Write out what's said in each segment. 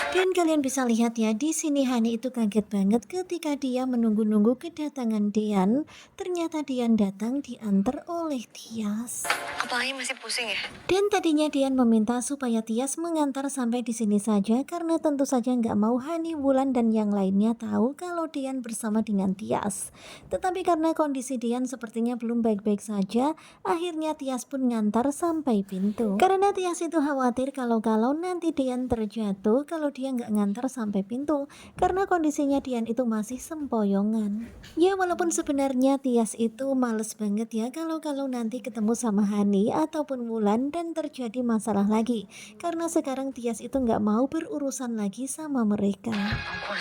Dan kalian bisa lihat ya, di sini Hani itu kaget banget ketika dia menunggu-nunggu kedatangan Dian. Ternyata Dian datang diantar oleh Tias. Kepalanya masih pusing ya? Dan tadinya Dian meminta supaya Tias mengantar sampai di sini saja karena tentu saja nggak mau Hani, Wulan, dan yang lainnya tahu kalau Dian bersama dengan Tias. Tetapi karena kondisi Dian sepertinya belum baik-baik saja, akhirnya Tias pun ngantar sampai pintu. Karena Tias itu khawatir kalau nanti Dian terjatuh kalau dia nggak ngantar sampai pintu, karena kondisinya Dian itu masih sempoyongan. Ya walaupun sebenarnya Tias itu males banget ya kalau nanti ketemu sama Hani ataupun Wulan dan terjadi masalah lagi. Karena sekarang Tias itu nggak mau berurusan lagi sama mereka. Ampun,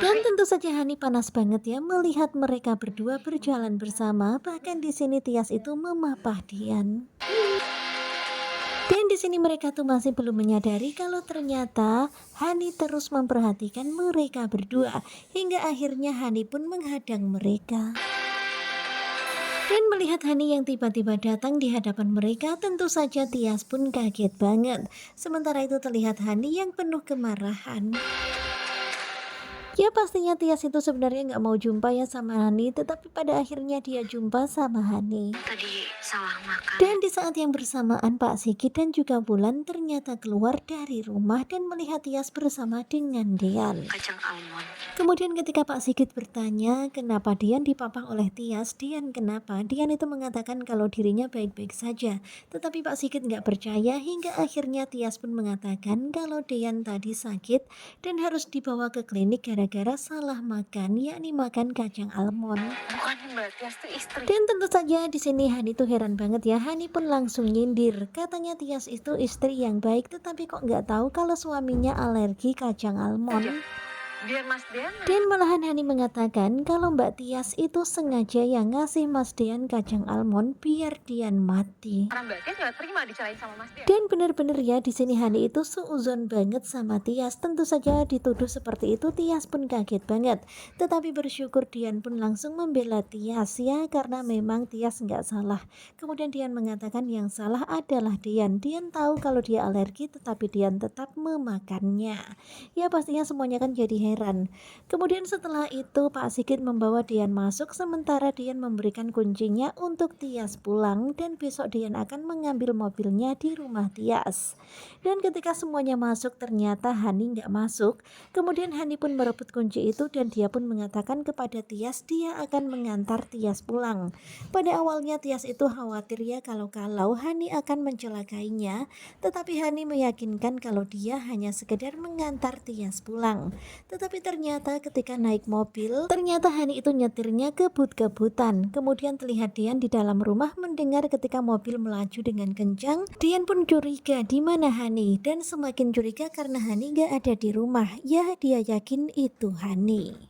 Dan ngeri. tentu saja Hani panas banget ya melihat mereka berdua berjalan bersama. Bahkan di sini Tias itu memapah Dian. Dan di sini mereka tuh masih belum menyadari kalau ternyata Hani terus memperhatikan mereka berdua hingga akhirnya Hani pun menghadang mereka. Dan melihat Hani yang tiba-tiba datang di hadapan mereka, tentu saja Tias pun kaget banget. Sementara itu terlihat Hani yang penuh kemarahan. Ya pastinya Tias itu sebenarnya nggak mau jumpa ya sama Hani, tetapi pada akhirnya dia jumpa sama Hani. Tadi salah makan Dan di saat yang bersamaan Pak Sigit dan juga Bulan ternyata keluar dari rumah dan melihat Tias bersama dengan Dian. kacang almond. Kemudian ketika Pak Sigit bertanya kenapa Dian dipapah oleh Tias, Dian kenapa? Dian itu mengatakan kalau dirinya baik-baik saja. Tetapi Pak Sigit nggak percaya hingga akhirnya Tias pun mengatakan kalau Dian tadi sakit dan harus dibawa ke klinik gara-gara salah makan, yakni makan kacang almond. Bukan Mbak Tias tuh istri. Dan tentu saja di sini Hani tuh heran banget ya. Hani pun langsung nyindir. Katanya Tias itu istri yang baik, tetapi kok nggak tahu kalau suaminya alergi kacang almond. Biar Mas Dian. Dan malahan Hani mengatakan kalau Mbak Tias itu sengaja yang ngasih Mas Dian kacang almond biar Dian mati. Karena Mbak Tias nggak terima dicerain sama Mas Dian. Dan bener-bener ya di sini Hani itu suuzon banget sama Tias. Tentu saja dituduh seperti itu Tias pun kaget banget. Tetapi bersyukur Dian pun langsung membela Tias ya karena memang Tias nggak salah. Kemudian Dian mengatakan yang salah adalah Dian. Dian tahu kalau dia alergi tetapi Dian tetap memakannya. Ya pastinya semuanya kan jadi heran. Kemudian setelah itu Pak Sigit membawa Dian masuk sementara Dian memberikan kuncinya untuk Tias pulang dan besok Dian akan mengambil mobilnya di rumah Tias. Dan ketika semuanya masuk ternyata Hani nggak masuk. Kemudian Hani pun merebut kunci itu dan dia pun mengatakan kepada Tias dia akan mengantar Tias pulang. Pada awalnya Tias itu khawatir ya kalau Hani akan mencelakainya, tetapi Hani meyakinkan kalau dia hanya sekedar mengantar Tias pulang. Tetapi ternyata ketika naik mobil, ternyata Hani itu nyetirnya kebut-kebutan. Kemudian terlihat Dian di dalam rumah mendengar ketika mobil melaju dengan kencang. Dian pun curiga di mana Hani dan semakin curiga karena Hani gak ada di rumah. Ya dia yakin itu Hani.